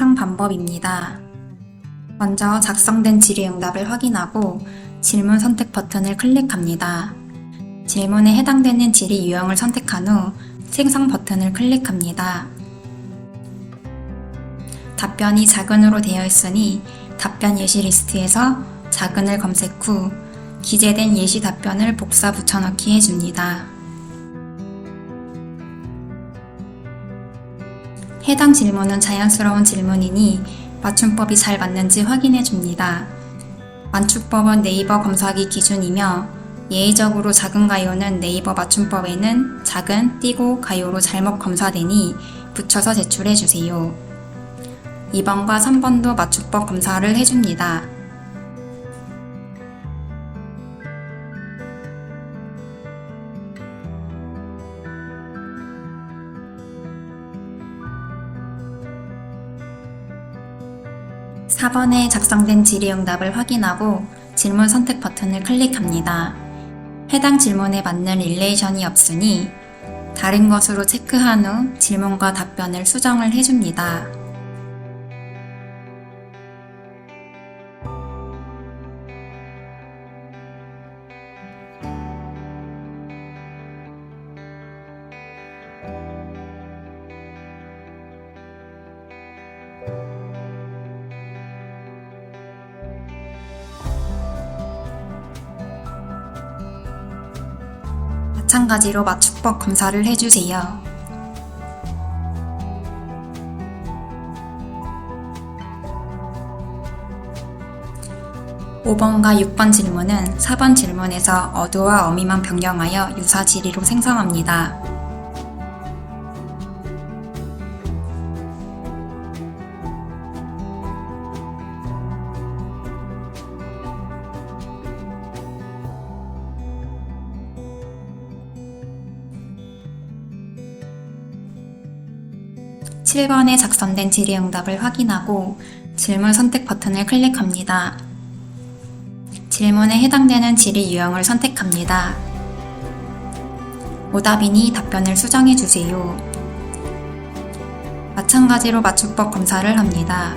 생성 방법입니다. 먼저 작성된 질의응답을 확인하고 질문 선택 버튼을 클릭합니다. 질문에 해당되는 질의 유형을 선택한 후 생성 버튼을 클릭합니다. 답변이 작은으로 되어 있으니 답변 예시 리스트에서 작은을 검색 후 기재된 예시 답변을 복사 붙여넣기 해줍니다. 해당 질문은 자연스러운 질문이니 맞춤법이 잘 맞는지 확인해 줍니다. 맞춤법은 네이버 검사하기 기준이며 예외적으로 작은 가요는 네이버 맞춤법에는 작은, 띄고, 가요로 잘못 검사되니 붙여서 제출해 주세요. 2번과 3번도 맞춤법 검사를 해줍니다. (4번에) 작성된 질의응답을 확인하고 질문 선택 버튼을 클릭합니다. 해당 질문에 맞는 릴레이션이 없으니 다른 것으로 체크한 후 질문과 답변을 수정을 해줍니다. 마찬가지로 맞춤법 검사를 해주세요. (5번과) (6번) 질문은 (4번) 질문에서 어도와 어미만 변경하여 유사 질의로 생성합니다. (7번에) 작성된 질의응답을 확인하고 질문 선택 버튼을 클릭합니다. 질문에 해당되는 질의 유형을 선택합니다. 오답이니 답변을 수정해 주세요. 마찬가지로 맞춤법 검사를 합니다.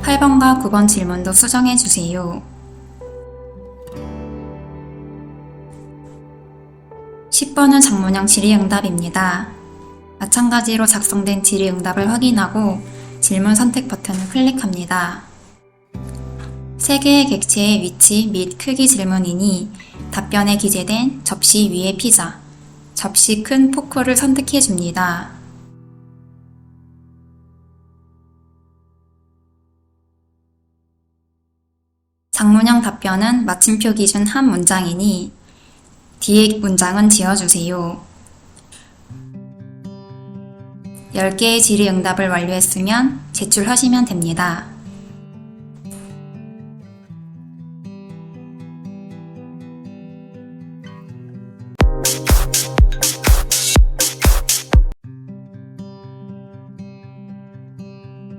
(8번과) (9번) 질문도 수정해 주세요. 10번은 작문형 질의응답입니다. 마찬가지로 작성된 질의응답을 확인하고 질문 선택 버튼을 클릭합니다. 3개의 객체의 위치 및 크기 질문이니 답변에 기재된 접시 위의 피자, 접시 큰 포크를 선택해 줍니다. 작문형 답변은 마침표 기준 한 문장이니 뒤에 문장은 지워주세요. 10개의 질의응답을 완료했으면 제출하시면 됩니다.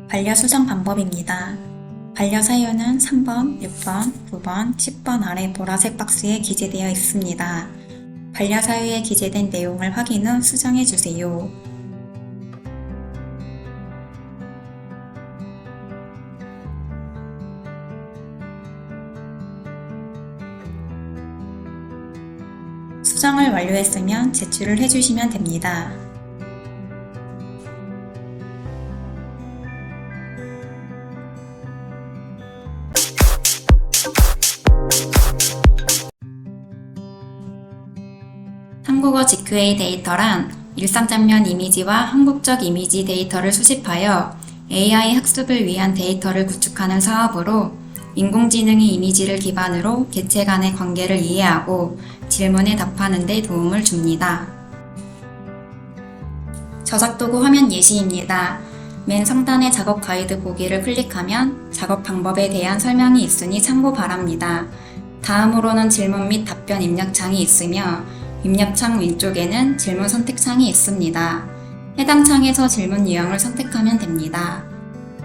반려 수정 방법입니다. 반려 사유는 3번, 6번, 9번, 10번 아래 보라색 박스에 기재되어 있습니다. 반려 사유에 기재된 내용을 확인 후 수정해 주세요. 수정을 완료했으면 제출을 해주시면 됩니다. 한국어 GQA 데이터란 일상 장면 이미지와 한국적 이미지 데이터를 수집하여 AI 학습을 위한 데이터를 구축하는 사업으로 인공지능이 이미지를 기반으로 객체 간의 관계를 이해하고 질문에 답하는 데 도움을 줍니다. 저작도구 화면 예시입니다. 맨 상단의 작업 가이드 보기를 클릭하면 작업 방법에 대한 설명이 있으니 참고 바랍니다. 다음으로는 질문 및 답변 입력창이 있으며 입력창 왼쪽에는 질문 선택창이 있습니다. 해당 창에서 질문 유형을 선택하면 됩니다.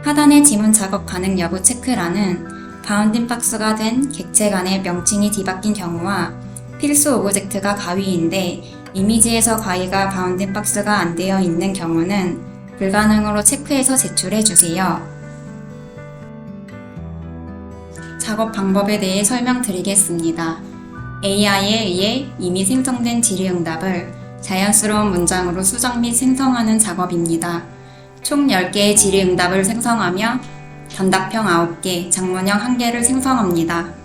하단의 지문 작업 가능 여부 체크란은 바운딩 박스가 된 객체 간의 명칭이 뒤바뀐 경우와 필수 오브젝트가 가위인데 이미지에서 가위가 바운딩 박스가 안 되어 있는 경우는 불가능으로 체크해서 제출해 주세요. 작업 방법에 대해 설명드리겠습니다. AI에 의해 이미 생성된 질의응답을 자연스러운 문장으로 수정 및 생성하는 작업입니다. 총 10개의 질의응답을 생성하며 단답형 9개, 장문형 1개를 생성합니다.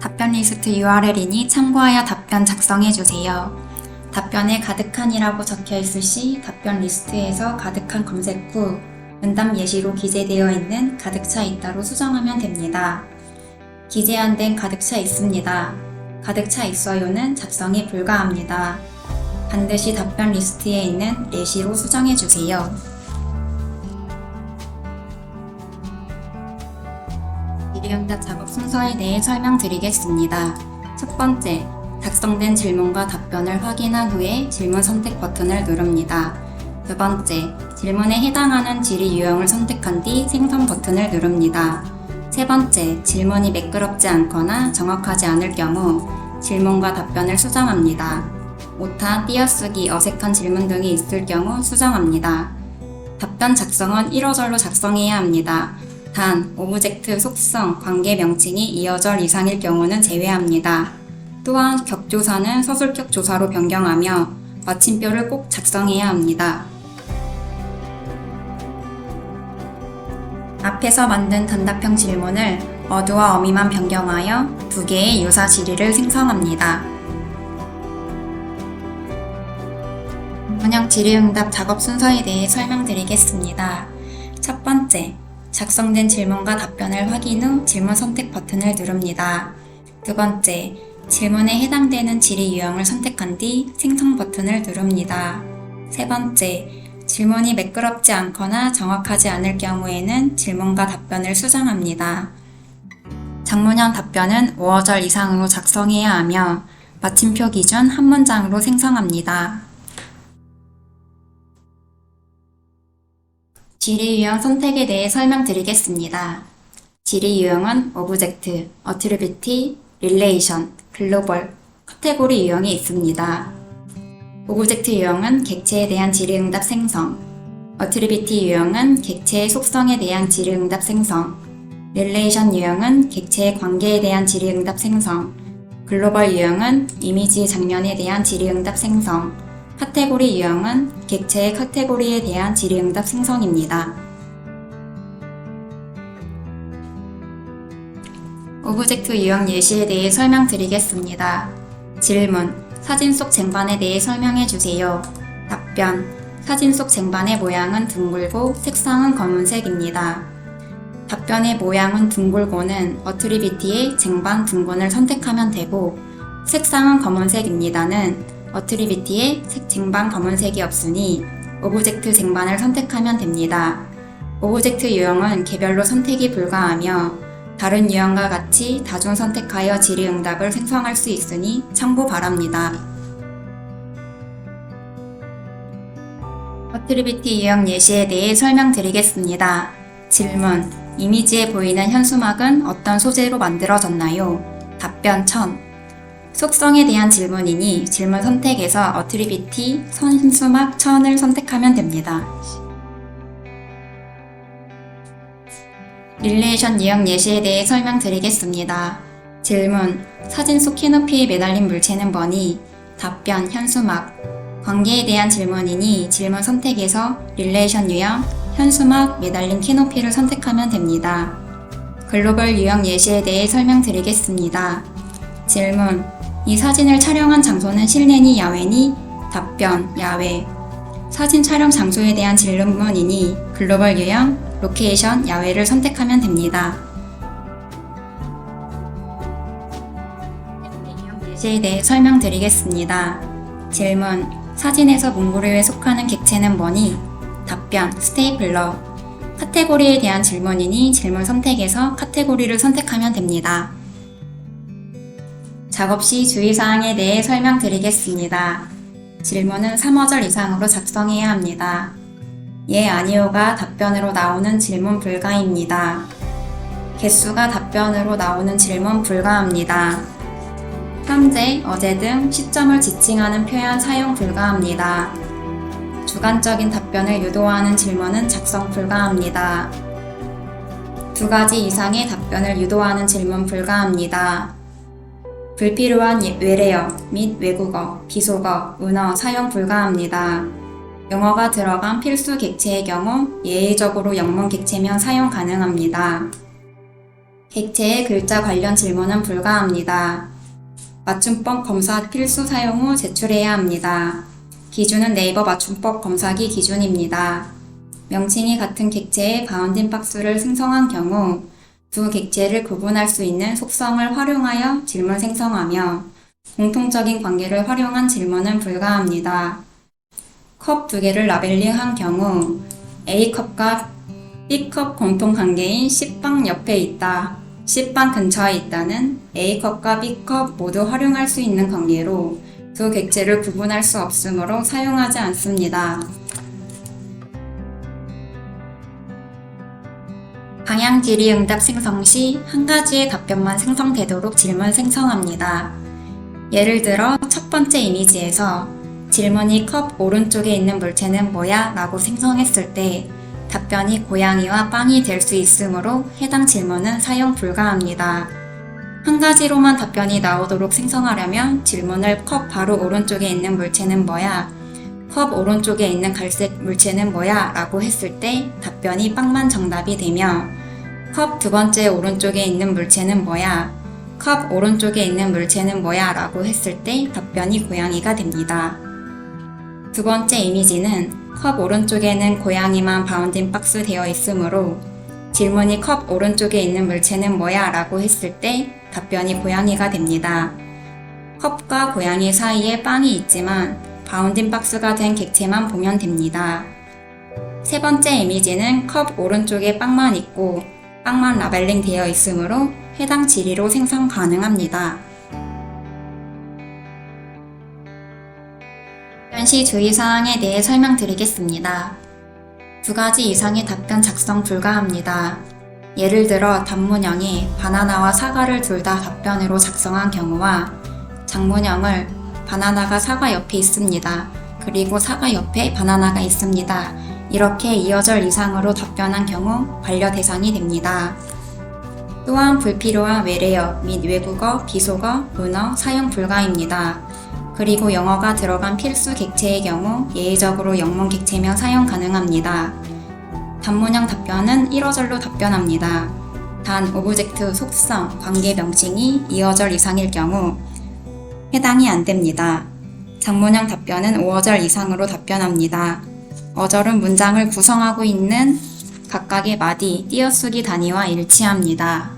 답변 리스트 URL이니 참고하여 답변 작성해주세요. 답변에 가득한이라고 적혀있을 시 답변 리스트에서 가득한 검색 후 응답 예시로 기재되어 있는 가득 차 있다로 수정하면 됩니다. 기재 안 된 가득 차 있습니다. 가득 차 있어요는 작성이 불가합니다. 반드시 답변 리스트에 있는 예시로 수정해주세요. 질의응답 작업 순서에 대해 설명드리겠습니다. 첫 번째, 작성된 질문과 답변을 확인한 후에 질문 선택 버튼을 누릅니다. 두 번째, 질문에 해당하는 질의 유형을 선택한 뒤 생성 버튼을 누릅니다. 세 번째, 질문이 매끄럽지 않거나 정확하지 않을 경우 질문과 답변을 수정합니다. 오타, 띄어쓰기, 어색한 질문 등이 있을 경우 수정합니다. 답변 작성은 1어절로 작성해야 합니다. 단, 오브젝트, 속성, 관계 명칭이 2어절 이상일 경우는 제외합니다. 또한 격조사는 서술격 조사로 변경하며 마침표를 꼭 작성해야 합니다. 앞에서 만든 단답형 질문을 어두와 어미만 변경하여 2개의 유사 질의를 생성합니다. 원형 질의응답 작업 순서에 대해 설명드리겠습니다. 첫 번째, 작성된 질문과 답변을 확인 후 질문 선택 버튼을 누릅니다. 두 번째, 질문에 해당되는 질의 유형을 선택한 뒤 생성 버튼을 누릅니다. 세 번째, 질문이 매끄럽지 않거나 정확하지 않을 경우에는 질문과 답변을 수정합니다. 장문형 답변은 5어절 이상으로 작성해야 하며 마침표 기준 한 문장으로 생성합니다. 질의 유형 선택에 대해 설명드리겠습니다. 질의 유형은 오브젝트, 어트리뷰티, 릴레이션, 글로벌, 카테고리 유형이 있습니다. 오브젝트 유형은 객체에 대한 질의응답 생성, 어트리뷰티 유형은 객체의 속성에 대한 질의응답 생성, 릴레이션 유형은 객체의 관계에 대한 질의응답 생성, 글로벌 유형은 이미지 장면에 대한 질의응답 생성, 카테고리 유형은 객체의 카테고리에 대한 질의응답 생성입니다. 오브젝트 유형 예시에 대해 설명드리겠습니다. 질문, 사진 속 쟁반에 대해 설명해 주세요. 답변, 사진 속 쟁반의 모양은 둥글고 색상은 검은색입니다. 답변의 모양은 둥글고는 어트리뷰티의 쟁반 둥근을 선택하면 되고 색상은 검은색입니다는 어트리뷰티에 쟁반 검은색이 없으니 오브젝트 쟁반을 선택하면 됩니다. 오브젝트 유형은 개별로 선택이 불가하며 다른 유형과 같이 다중 선택하여 질의응답을 생성할 수 있으니 참고 바랍니다. 어트리뷰티 유형 예시에 대해 설명드리겠습니다. 질문, 이미지에 보이는 현수막은 어떤 소재로 만들어졌나요? 답변, 천. 속성에 대한 질문이니 질문 선택에서 어트리뷰티, 현수막, 천을 선택하면 됩니다. 릴레이션 유형 예시에 대해 설명드리겠습니다. 질문, 사진 속 키높이에 매달린 물체는 뭐니? 답변, 현수막. 관계에 대한 질문이니 질문 선택에서 릴레이션 유형, 현수막, 매달린 키높이를 선택하면 됩니다. 글로벌 유형 예시에 대해 설명드리겠습니다. 질문, 이 사진을 촬영한 장소는 실내니 야외니? 답변, 야외. 사진 촬영 장소에 대한 질문이니 글로벌 유형, 로케이션, 야외를 선택하면 됩니다. 예시에 대해 설명드리겠습니다. 질문, 사진에서 문구류에 속하는 객체는 뭐니? 답변, 스테이플러. 카테고리에 대한 질문이니 질문 선택에서 카테고리를 선택하면 됩니다. 작업 시 주의사항에 대해 설명드리겠습니다. 질문은 3어절 이상으로 작성해야 합니다. 예, 아니오가 답변으로 나오는 질문 불가입니다. 개수가 답변으로 나오는 질문 불가합니다. 현재, 어제 등 시점을 지칭하는 표현 사용 불가합니다. 주관적인 답변을 유도하는 질문은 작성 불가합니다. 두 가지 이상의 답변을 유도하는 질문 불가합니다. 불필요한 외래어 및 외국어, 비속어, 은어 사용 불가합니다. 영어가 들어간 필수 객체의 경우 예외적으로 영문 객체면 사용 가능합니다. 객체의 글자 관련 질문은 불가합니다. 맞춤법 검사 필수 사용 후 제출해야 합니다. 기준은 네이버 맞춤법 검사기 기준입니다. 명칭이 같은 객체의 바운딩 박스를 생성한 경우 두 객체를 구분할 수 있는 속성을 활용하여 질문 생성하며 공통적인 관계를 활용한 질문은 불가합니다. 컵 두 개를 라벨링한 경우 A컵과 B컵 공통관계인 C방 옆에 있다, C방 근처에 있다는 A컵과 B컵 모두 활용할 수 있는 관계로 두 객체를 구분할 수 없으므로 사용하지 않습니다. 방향 질의응답 생성 시 한 가지의 답변만 생성되도록 질문 생성합니다. 예를 들어 첫 번째 이미지에서 질문이 컵 오른쪽에 있는 물체는 뭐야? 라고 생성했을 때 답변이 고양이와 빵이 될 수 있으므로 해당 질문은 사용 불가합니다. 한 가지로만 답변이 나오도록 생성하려면 질문을 컵 바로 오른쪽에 있는 물체는 뭐야? 컵 오른쪽에 있는 갈색 물체는 뭐야? 라고 했을 때 답변이 빵만 정답이 되며 컵 두 번째 오른쪽에 있는 물체는 뭐야? 컵 오른쪽에 있는 물체는 뭐야? 라고 했을 때 답변이 고양이가 됩니다. 두 번째 이미지는 컵 오른쪽에는 고양이만 바운딩 박스 되어 있으므로 질문이 컵 오른쪽에 있는 물체는 뭐야? 라고 했을 때 답변이 고양이가 됩니다. 컵과 고양이 사이에 빵이 있지만 바운딩 박스가 된 객체만 보면 됩니다. 세 번째 이미지는 컵 오른쪽에 빵만 있고 빵만 라벨링 되어 있으므로 해당 질의로 생성 가능합니다. 답변시 주의사항에 대해 설명드리겠습니다. 두 가지 이상의 답변 작성 불가합니다. 예를 들어 단문형이 바나나와 사과를 둘 다 답변으로 작성한 경우와 장문형을 바나나가 사과 옆에 있습니다. 그리고 사과 옆에 바나나가 있습니다. 이렇게 2어절 이상으로 답변한 경우 반려 대상이 됩니다. 또한 불필요한 외래어 및 외국어, 비속어, 은어 사용 불가입니다. 그리고 영어가 들어간 필수 객체의 경우 예외적으로 영문 객체명 사용 가능합니다. 단문형 답변은 1어절로 답변합니다. 단 오브젝트 속성, 관계 명칭이 2어절 이상일 경우 해당이 안 됩니다. 장문형 답변은 5어절 이상으로 답변합니다. 어절은 문장을 구성하고 있는 각각의 마디, 띄어쓰기 단위와 일치합니다.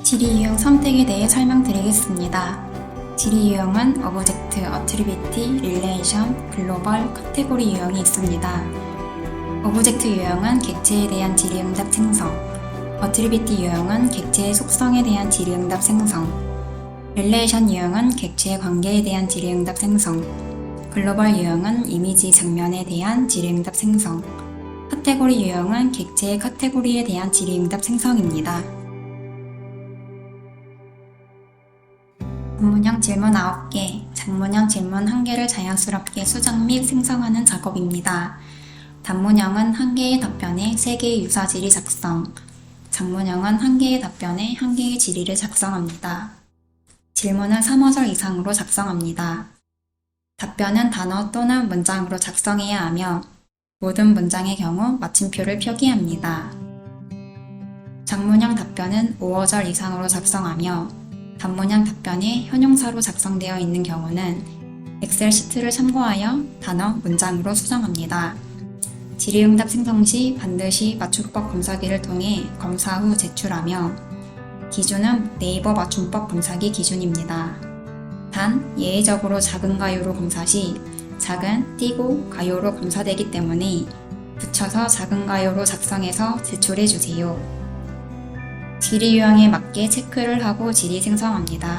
질의 유형 선택에 대해 설명드리겠습니다. 질의 유형은 오브젝트, 어트리비티, 릴레이션, 글로벌, 카테고리 유형이 있습니다. 오브젝트 유형은 객체에 대한 질의응답 생성, 어트리비티 유형은 객체의 속성에 대한 질의응답 생성, 릴레이션 유형은 객체의 관계에 대한 질의응답 생성, 글로벌 유형은 이미지 장면에 대한 질의응답 생성, 카테고리 유형은 객체의 카테고리에 대한 질의응답 생성입니다. 단문형 질문 9개, 장문형 질문 1개를 자연스럽게 수정 및 생성하는 작업입니다. 단문형은 1개의 답변에 3개의 유사 질의 작성, 장문형은 1개의 답변에 1개의 질의를 작성합니다. 질문은 3어절 이상으로 작성합니다. 답변은 단어 또는 문장으로 작성해야 하며 모든 문장의 경우 마침표를 표기합니다. 장문형 답변은 5어절 이상으로 작성하며 단문형 답변이 형용사로 작성되어 있는 경우는 엑셀 시트를 참고하여 단어, 문장으로 수정합니다. 질의응답 생성 시 반드시 맞춤법 검사기를 통해 검사 후 제출하며 기준은 네이버 맞춤법 검사기 기준입니다. 단, 예외적으로 작은 가요로 검사 시 작은, 띄고, 가요로 검사되기 때문에 붙여서 작은 가요로 작성해서 제출해주세요. 질의 유형에 맞게 체크를 하고 질의 생성합니다.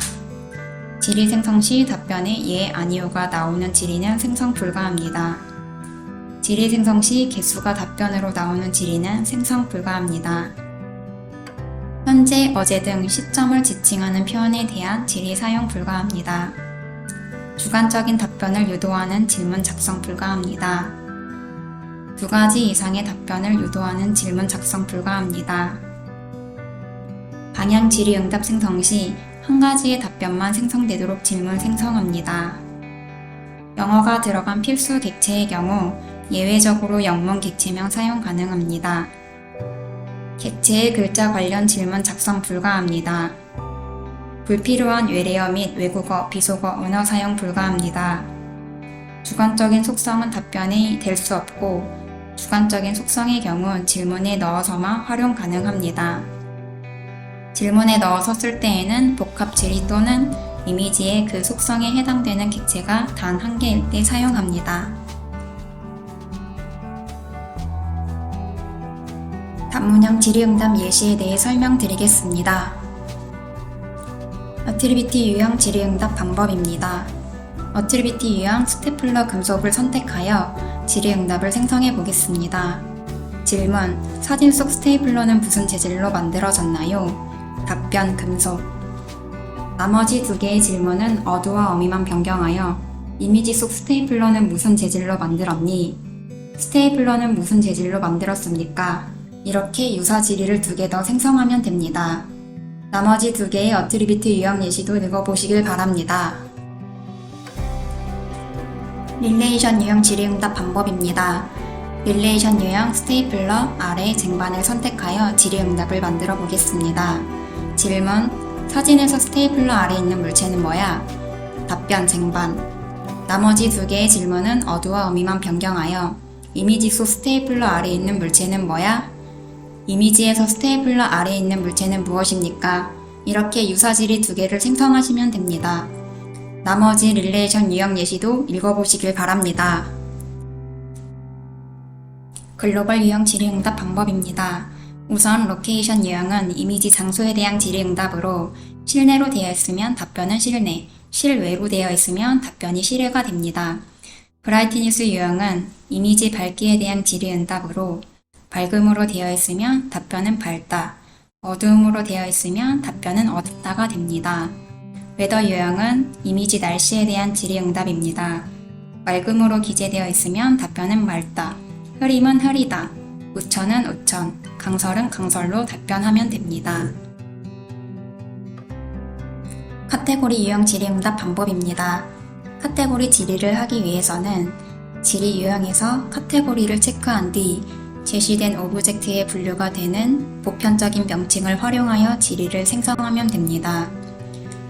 질의 생성 시 답변에 예, 아니요가 나오는 질의는 생성 불가합니다. 질의 생성 시 개수가 답변으로 나오는 질의는 생성 불가합니다. 현재, 어제 등 시점을 지칭하는 표현에 대한 질의 사용 불가합니다. 주관적인 답변을 유도하는 질문 작성 불가합니다. 두 가지 이상의 답변을 유도하는 질문 작성 불가합니다. 방향 질의응답 생성 시 한 가지의 답변만 생성되도록 질문 생성합니다. 영어가 들어간 필수 객체의 경우 예외적으로 영문 객체명 사용 가능합니다. 객체의 글자 관련 질문 작성 불가합니다. 불필요한 외래어 및 외국어, 비속어, 언어 사용 불가합니다. 주관적인 속성은 답변이 될 수 없고 주관적인 속성의 경우 질문에 넣어서만 활용 가능합니다. 질문에 넣어서 쓸 때에는 복합 질의 또는 이미지의 그 속성에 해당되는 객체가 단 한 개일 때 사용합니다. 단문형 질의응답 예시에 대해 설명드리겠습니다. 어트리비티 유형 질의응답 방법입니다. 어트리비티 유형 스테플러 금속을 선택하여 질의응답을 생성해 보겠습니다. 질문: 사진 속 스테이플러는 무슨 재질로 만들어졌나요? 답변: 금속. 나머지 두 개의 질문은 어두와 어미만 변경하여 이미지 속 스테이플러는 무슨 재질로 만들었니? 스테이플러는 무슨 재질로 만들었습니까? 이렇게 유사 질의를 두 개 더 생성하면 됩니다. 나머지 두 개의 어트리비트 유형 예시도 읽어보시길 바랍니다. 릴레이션 유형 질의응답 방법입니다. 릴레이션 유형 스테이플러 아래 쟁반을 선택하여 질의응답을 만들어 보겠습니다. 질문: 사진에서 스테이플러 아래 있는 물체는 뭐야? 답변: 쟁반. 나머지 두 개의 질문은 어두와 어미만 변경하여 이미지 속 스테이플러 아래 있는 물체는 뭐야? 이미지에서 스테이플러 아래에 있는 물체는 무엇입니까? 이렇게 유사질의 두 개를 생성하시면 됩니다. 나머지 릴레이션 유형 예시도 읽어보시길 바랍니다. 글로벌 유형 질의응답 방법입니다. 우선 로케이션 유형은 이미지 장소에 대한 질의응답으로 실내로 되어 있으면 답변은 실내, 실외로 되어 있으면 답변이 실외가 됩니다. 브라이트니스 유형은 이미지 밝기에 대한 질의응답으로 밝음으로 되어 있으면 답변은 밝다, 어두움으로 되어 있으면 답변은 어둡다가 됩니다. 웨더 유형은 이미지 날씨에 대한 질의응답입니다. 맑음으로 기재되어 있으면 답변은 맑다, 흐림은 흐리다, 우천은 우천, 강설은 강설로 답변하면 됩니다. 카테고리 유형 질의응답 방법입니다. 카테고리 질의를 하기 위해서는 질의 유형에서 카테고리를 체크한 뒤 제시된 오브젝트의 분류가 되는 보편적인 명칭을 활용하여 질의를 생성하면 됩니다.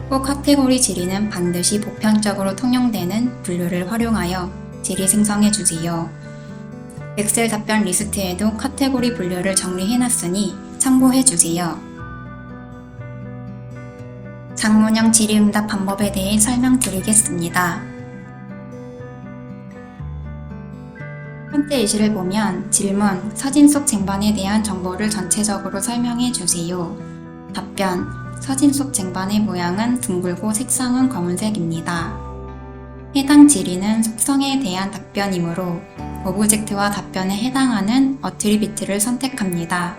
꼭 카테고리 질의는 반드시 보편적으로 통용되는 분류를 활용하여 질의 생성해 주세요. 엑셀 답변 리스트에도 카테고리 분류를 정리해놨으니 참고해 주세요. 장문형 질의응답 방법에 대해 설명드리겠습니다. 번째 예시를 보면 질문, 사진 속 쟁반에 대한 정보를 전체적으로 설명해 주세요. 답변, 사진 속 쟁반의 모양은 둥글고 색상은 검은색입니다. 해당 질의는 속성에 대한 답변이므로 오브젝트와 답변에 해당하는 어트리비트를 선택합니다.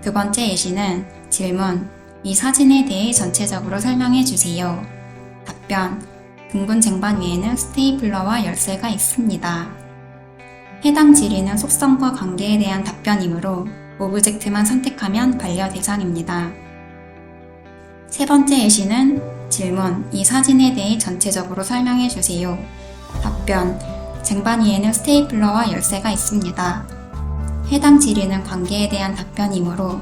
두 번째 예시는 질문, 이 사진에 대해 전체적으로 설명해 주세요. 답변, 둥근 쟁반 위에는 스테이플러와 열쇠가 있습니다. 해당 질의는 속성과 관계에 대한 답변이므로 오브젝트만 선택하면 반려 대상입니다. 세 번째 예시는 질문, 이 사진에 대해 전체적으로 설명해 주세요. 답변, 쟁반 위에는 스테이플러와 열쇠가 있습니다. 해당 질의는 관계에 대한 답변이므로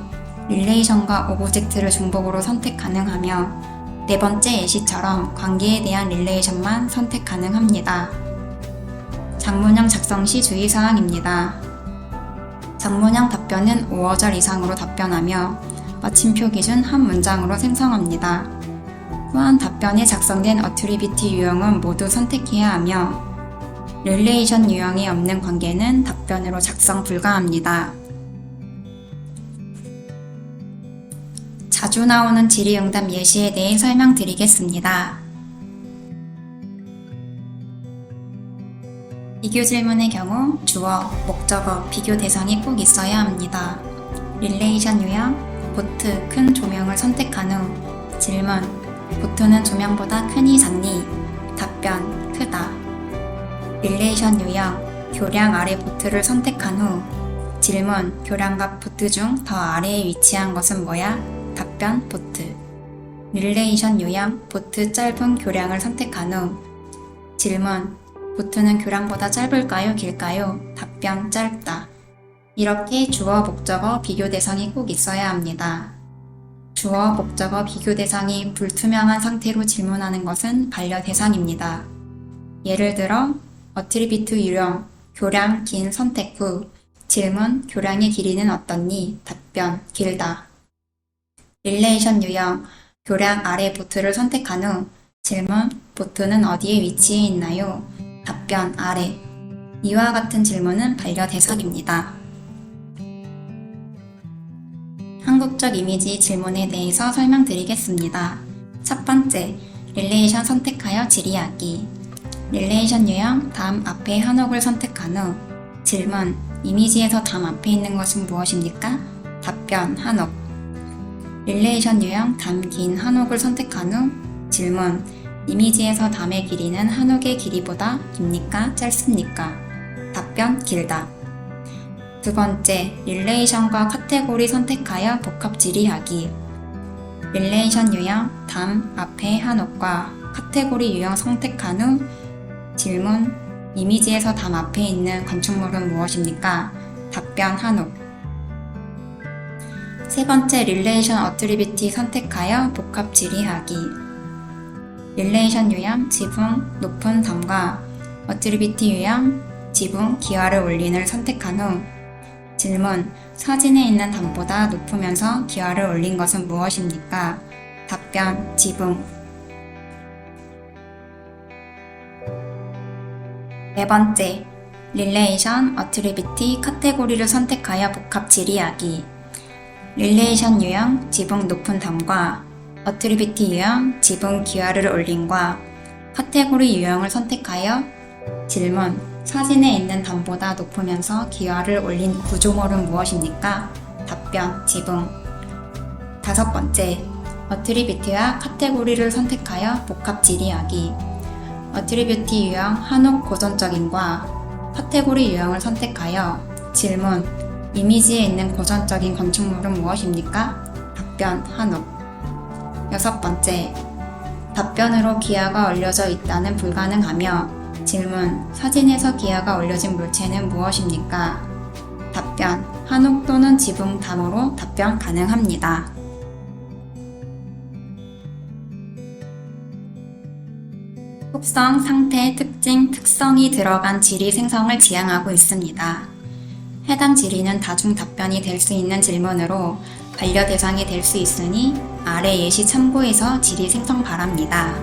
릴레이션과 오브젝트를 중복으로 선택 가능하며 네 번째 예시처럼 관계에 대한 릴레이션만 선택 가능합니다. 장문형 작성 시 주의사항입니다. 장문형 답변은 5어절 이상으로 답변하며 마침표 기준 한 문장으로 생성합니다. 또한 답변에 작성된 어트리비트 유형은 모두 선택해야 하며 릴레이션 유형이 없는 관계는 답변으로 작성 불가합니다. 자주 나오는 질의응답 예시에 대해 설명드리겠습니다. 비교 질문의 경우 주어, 목적어, 비교 대상이 꼭 있어야 합니다. 릴레이션 유형, 보트 큰 조명을 선택한 후 질문 보트는 조명보다 크니 작니? 답변 크다. 릴레이션 유형 교량 아래 보트를 선택한 후 질문 교량과 보트 중 더 아래에 위치한 것은 뭐야? 답변 보트. 릴레이션 유형 보트 짧은 교량을 선택한 후 질문 보트는 교량보다 짧을까요? 길까요? 답변 짧다. 이렇게 주어, 목적어, 비교 대상이 꼭 있어야 합니다. 주어, 목적어, 비교 대상이 불투명한 상태로 질문하는 것은 반려 대상입니다. 예를 들어 어트리비트 유형 교량 긴 선택 후 질문 교량의 길이는 어떻니? 답변 길다. 릴레이션 유형 교량 아래 보트를 선택한 후 질문 보트는 어디에 위치해 있나요? 답변 아래. 이와 같은 질문은 반려 대상입니다. 한국적 이미지 질문에 대해서 설명드리겠습니다. 첫 번째, 릴레이션 선택하여 질의하기. 릴레이션 유형 담 앞에 한옥을 선택한 후 질문 이미지에서 담 앞에 있는 것은 무엇입니까? 답변 한옥. 릴레이션 유형 담 긴 한옥을 선택한 후 질문 이미지에서 담의 길이는 한옥의 길이보다 깁니까? 짧습니까? 답변 길다. 두 번째, 릴레이션과 카테고리 선택하여 복합 질의하기. 릴레이션 유형 담 앞에 한옥과 카테고리 유형 선택한 후 질문 이미지에서 담 앞에 있는 건축물은 무엇입니까? 답변 한옥. 세 번째, 릴레이션 어트리비티 선택하여 복합 질의하기. 릴레이션 유형 지붕 높은 담과 어트리비티 유형 지붕 기와를 올린을 선택한 후 질문 사진에 있는 담보다 높으면서 기와를 올린 것은 무엇입니까? 답변 지붕. 네 번째, 릴레이션 어트리비티 카테고리를 선택하여 복합 질의하기. 릴레이션 유형 지붕 높은 담과 어트리비티 유형 지붕 기와를 올림과 카테고리 유형을 선택하여 질문 사진에 있는 담보다 높으면서 기와를 올린 구조물은 무엇입니까? 답변 지붕. 다섯 번째, 어트리비티와 카테고리를 선택하여 복합 질의하기. 어트리비티 유형 한옥 고전적인과 카테고리 유형을 선택하여 질문 이미지에 있는 고전적인 건축물은 무엇입니까? 답변 한옥. 여섯 번째, 답변으로 기와가 올려져 있다는 불가능하며 질문 사진에서 기와가 올려진 물체는 무엇입니까? 답변 한옥 또는 지붕 담으로 답변 가능합니다. 속성, 상태, 특징, 특성이 들어간 질의 생성을 지향하고 있습니다. 해당 질의는 다중 답변이 될 수 있는 질문으로 반려 대상이 될 수 있으니 아래 예시 참고해서 질의 생성 바랍니다.